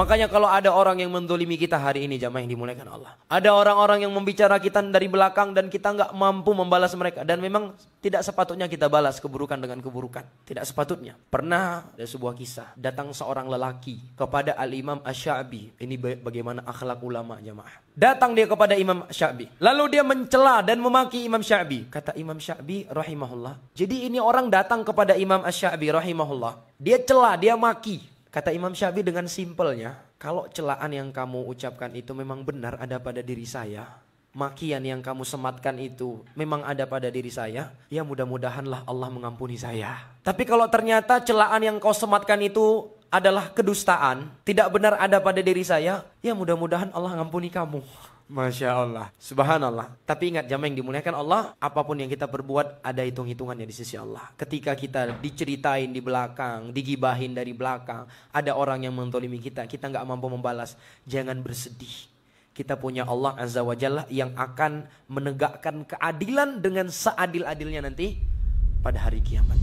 Makanya kalau ada orang yang mendolimi kita hari ini, jamaah yang dimuliakan Allah, ada orang-orang yang membicara kita dari belakang dan kita nggak mampu membalas mereka, dan memang tidak sepatutnya kita balas keburukan dengan keburukan, tidak sepatutnya. Pernah ada sebuah kisah, datang seorang lelaki kepada Al-Imam Asy-Sya'bi. Ini bagaimana akhlak ulama, jamaah. Datang dia kepada Imam Sya'bi, lalu dia mencela dan memaki Imam Sya'bi. Kata Imam Sya'bi rahimahullah, jadi ini orang datang kepada Imam Asy-Sya'bi rahimahullah, dia cela, dia maki. Kata Imam Sya'bi dengan simpelnya, kalau celaan yang kamu ucapkan itu memang benar ada pada diri saya, makian yang kamu sematkan itu memang ada pada diri saya, ya mudah-mudahanlah Allah mengampuni saya. Tapi kalau ternyata celaan yang kau sematkan itu adalah kedustaan, tidak benar ada pada diri saya, ya mudah-mudahan Allah mengampuni kamu. Masya Allah, subhanallah. Tapi ingat jamaah yang dimuliakan Allah, apapun yang kita perbuat ada hitung-hitungannya di sisi Allah. Ketika kita diceritain di belakang, digibahin dari belakang, ada orang yang mentolimi kita, kita nggak mampu membalas, jangan bersedih. Kita punya Allah Azza wa Jalla yang akan menegakkan keadilan dengan seadil-adilnya nanti pada hari kiamat.